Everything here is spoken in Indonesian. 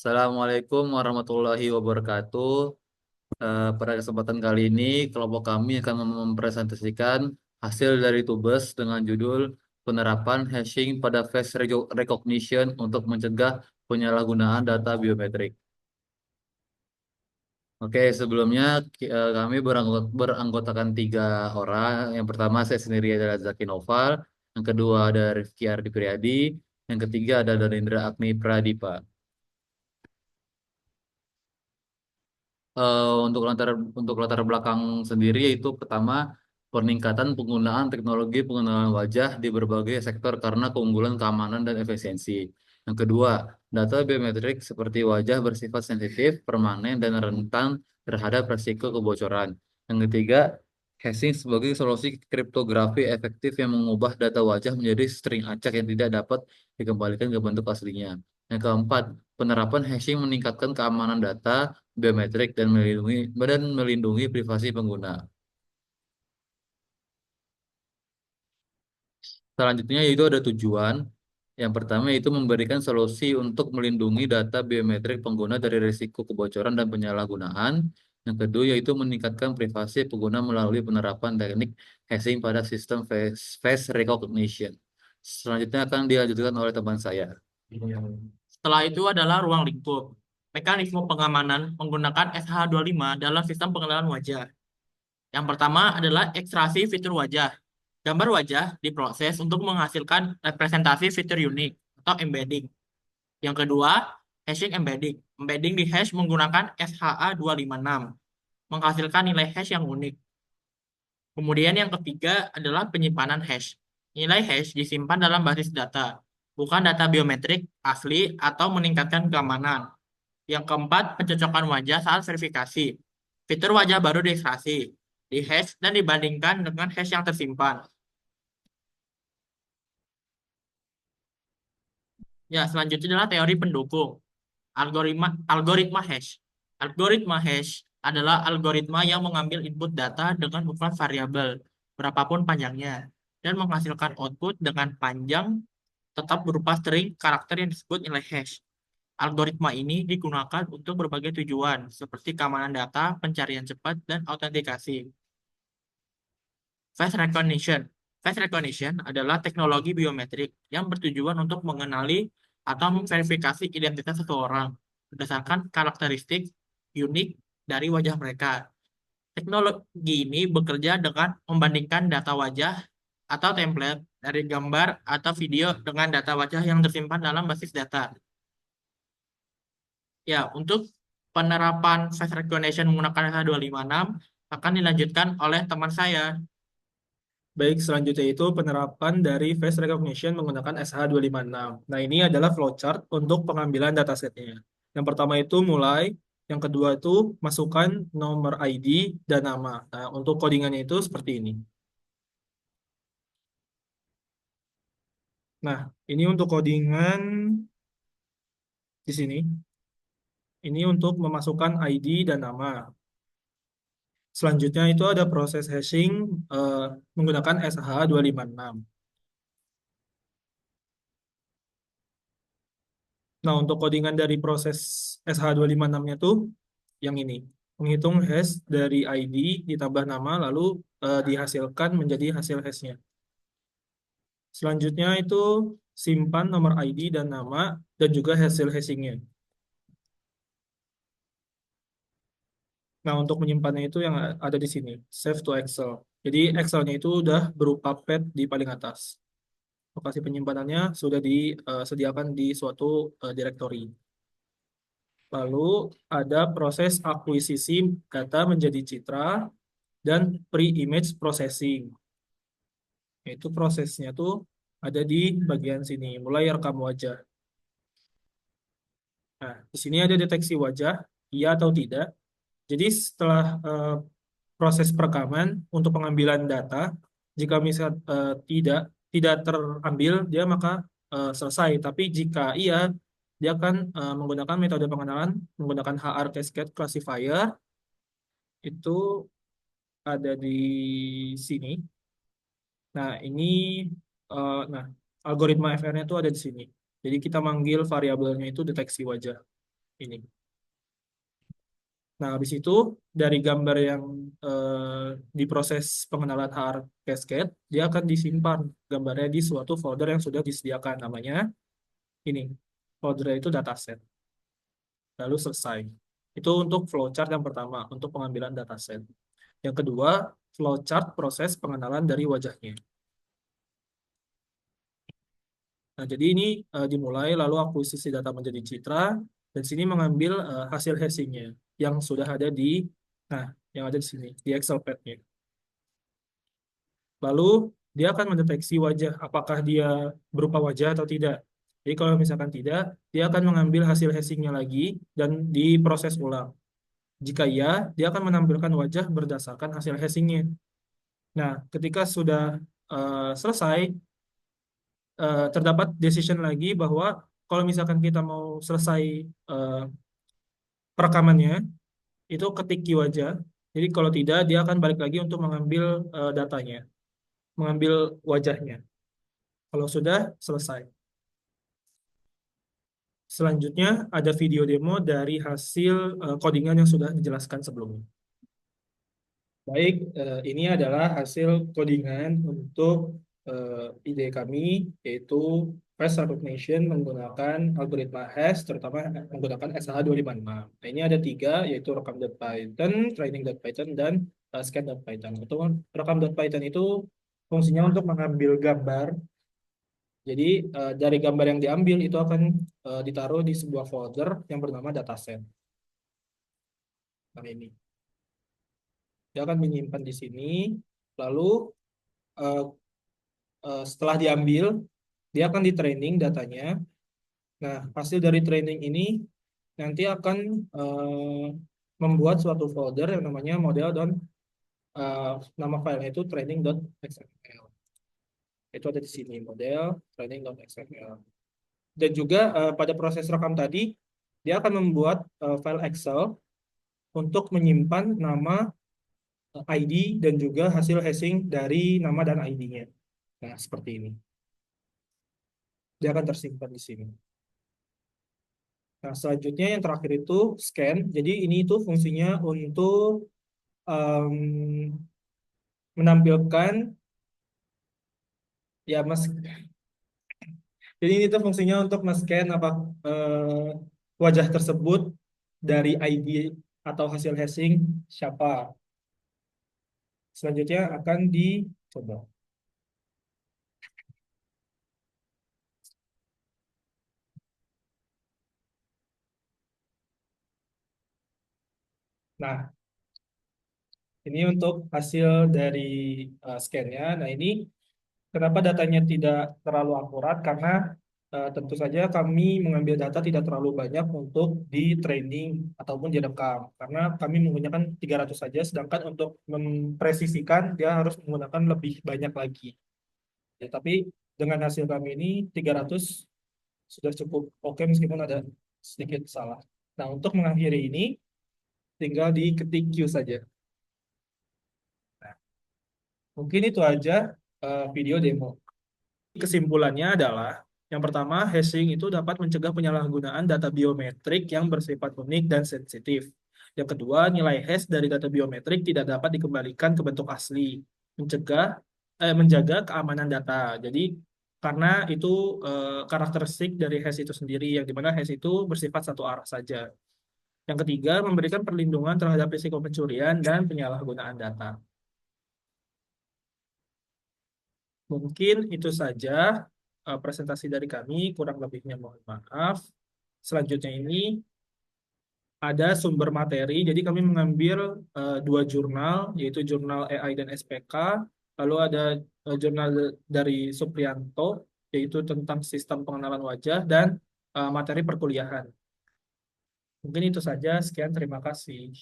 Assalamualaikum warahmatullahi wabarakatuh. Pada kesempatan kali ini, kelompok kami akan mempresentasikan hasil dari tugas dengan judul penerapan hashing pada face recognition untuk mencegah penyalahgunaan data biometrik. Oke, sebelumnya kami beranggotakan 3 orang. Yang pertama saya sendiri adalah Zaki Noval, yang kedua ada Rifki Ardi Priadi, yang ketiga ada Darindra Agni Pradipa. Untuk latar belakang sendiri yaitu pertama peningkatan penggunaan teknologi pengenalan wajah di berbagai sektor karena keunggulan keamanan dan efisiensi. Yang kedua, data biometrik seperti wajah bersifat sensitif, permanen, dan rentan terhadap risiko kebocoran. Yang ketiga, hashing sebagai solusi kriptografi efektif yang mengubah data wajah menjadi string acak yang tidak dapat dikembalikan ke bentuk aslinya. Yang keempat, penerapan hashing meningkatkan keamanan data biometrik dan melindungi privasi pengguna. Selanjutnya yaitu ada tujuan. Yang pertama yaitu memberikan solusi untuk melindungi data biometrik pengguna dari risiko kebocoran dan penyalahgunaan. Yang kedua yaitu meningkatkan privasi pengguna melalui penerapan teknik hashing pada sistem face recognition. Selanjutnya akan dilanjutkan oleh teman saya. Setelah itu adalah ruang lingkup. Mekanisme pengamanan menggunakan SH25 dalam sistem pengenalan wajah. Yang pertama adalah ekstraksi fitur wajah. Gambar wajah diproses untuk menghasilkan representasi fitur unik atau embedding. Yang kedua, hashing embedding. Embedding di hash menggunakan SHA256, menghasilkan nilai hash yang unik. Kemudian yang ketiga adalah penyimpanan hash. Nilai hash disimpan dalam basis data, bukan data biometrik asli atau meningkatkan keamanan. Yang keempat, pencocokan wajah saat verifikasi. Fitur wajah baru diekstraksi, di-hash, dan dibandingkan dengan hash yang tersimpan. Ya, selanjutnya adalah teori pendukung. Algoritma hash. Algoritma hash adalah algoritma yang mengambil input data dengan ukuran variabel, berapapun panjangnya, dan menghasilkan output dengan panjang tetap berupa string karakter yang disebut nilai hash. Algoritma ini digunakan untuk berbagai tujuan, seperti keamanan data, pencarian cepat, dan autentikasi. Face recognition. Face recognition adalah teknologi biometrik yang bertujuan untuk mengenali atau memverifikasi identitas seseorang berdasarkan karakteristik unik dari wajah mereka. Teknologi ini bekerja dengan membandingkan data wajah atau template dari gambar atau video dengan data wajah yang tersimpan dalam basis data. Ya, untuk penerapan face recognition menggunakan SH256 akan dilanjutkan oleh teman saya. Baik, selanjutnya itu penerapan dari face recognition menggunakan SH256. Nah, ini adalah flowchart untuk pengambilan datasetnya. Yang pertama itu mulai, yang kedua itu masukkan nomor ID dan nama. Nah, untuk codingannya itu seperti ini. Nah, ini untuk codingan di sini. Ini untuk memasukkan ID dan nama. Selanjutnya itu ada proses hashing menggunakan SH256. Nah, untuk codingan dari proses SH256-nya tuh yang ini. Menghitung hash dari ID ditambah nama lalu dihasilkan menjadi hasil hashnya. Selanjutnya itu simpan nomor ID dan nama dan juga hasil hashingnya. Nah, untuk menyimpannya itu yang ada di sini, save to Excel. Jadi Excelnya itu udah berupa pad di paling atas. Lokasi penyimpanannya sudah disediakan di suatu directory. Lalu ada proses akuisisi data menjadi citra dan pre-image processing. Itu prosesnya tuh ada di bagian sini, mulai rekam wajah. Nah, di sini ada deteksi wajah, iya atau tidak. Jadi setelah proses perekaman untuk pengambilan data, jika misal tidak tidak terambil, dia maka selesai. Tapi jika iya, dia akan menggunakan metode pengenalan menggunakan HR Cascade Classifier. Itu ada di sini. Nah, ini nah algoritma FR-nya itu ada di sini. Jadi kita manggil variabelnya itu deteksi wajah. Ini. Nah, habis itu dari gambar yang diproses pengenalan HR Cascade, dia akan disimpan gambarnya di suatu folder yang sudah disediakan. Namanya ini, foldernya itu dataset. Lalu selesai. Itu untuk flowchart yang pertama, untuk pengambilan dataset. Yang kedua, flowchart proses pengenalan dari wajahnya. Nah, jadi ini dimulai, lalu akuisisi data menjadi citra, dan sini mengambil hasil hashingnya yang sudah ada di, nah, yang ada di sini, di Excel pad-nya. Lalu dia akan mendeteksi wajah, apakah dia berupa wajah atau tidak. Jadi kalau misalkan tidak, dia akan mengambil hasil hashingnya lagi dan diproses ulang. Jika iya, dia akan menampilkan wajah berdasarkan hasil hashingnya. Nah, ketika sudah selesai, terdapat decision lagi bahwa kalau misalkan kita mau selesai eh, perekamannya, itu ketik keyword aja. Jadi kalau tidak, dia akan balik lagi untuk mengambil datanya, mengambil wajahnya. Kalau sudah selesai. Selanjutnya ada video demo dari hasil codingan yang sudah dijelaskan sebelumnya. Baik, ini adalah hasil codingan untuk ide kami, yaitu face recognition menggunakan algoritma hash, terutama menggunakan SH256. Nah, ini ada 3, yaitu rekam.python, training.python, dan scan.python. Untuk rekam.python itu fungsinya untuk mengambil gambar. Jadi dari gambar yang diambil itu akan ditaruh di sebuah folder yang bernama dataset. Nah, ini. Dia akan menyimpan di sini, lalu eh, setelah diambil, dia akan di-training datanya. Nah, hasil dari training ini nanti akan membuat suatu folder yang namanya model dan nama filenya itu training.xml. Itu ada di sini, model training.xml. Dan juga pada proses rekam tadi, dia akan membuat file Excel untuk menyimpan nama, ID, dan juga hasil hashing dari nama dan ID-nya. Nah, seperti ini. Dia akan tersimpan di sini. Nah, selanjutnya yang terakhir itu scan. Jadi ini itu fungsinya untuk menampilkan, ya mas. Jadi ini tuh fungsinya untuk men-scan apa wajah tersebut dari ID atau hasil hashing siapa. Selanjutnya akan dicoba. Nah, ini untuk hasil dari scan-nya. Nah, ini kenapa datanya tidak terlalu akurat? Karena tentu saja kami mengambil data tidak terlalu banyak untuk di training ataupun direkam. Karena kami menggunakan 300 saja, sedangkan untuk mempresisikan dia harus menggunakan lebih banyak lagi. Ya, tapi dengan hasil kami ini 300 sudah cukup oke meskipun ada sedikit salah. Nah, untuk mengakhiri ini tinggal diketik Q saja. Nah, mungkin itu aja video demo. Kesimpulannya adalah, yang pertama, hashing itu dapat mencegah penyalahgunaan data biometrik yang bersifat unik dan sensitif. Yang kedua, nilai hash dari data biometrik tidak dapat dikembalikan ke bentuk asli, menjaga keamanan data. Jadi, karena itu karakteristik dari hash itu sendiri, yang dimana hash itu bersifat satu arah saja. Yang ketiga, memberikan perlindungan terhadap risiko pencurian dan penyalahgunaan data. Mungkin itu saja presentasi dari kami, kurang lebihnya mohon maaf. Selanjutnya ini ada sumber materi, jadi kami mengambil 2 jurnal, yaitu jurnal AI dan SPK, lalu ada jurnal dari Suprianto, yaitu tentang sistem pengenalan wajah, dan materi perkuliahan. Mungkin itu saja, sekian, terima kasih.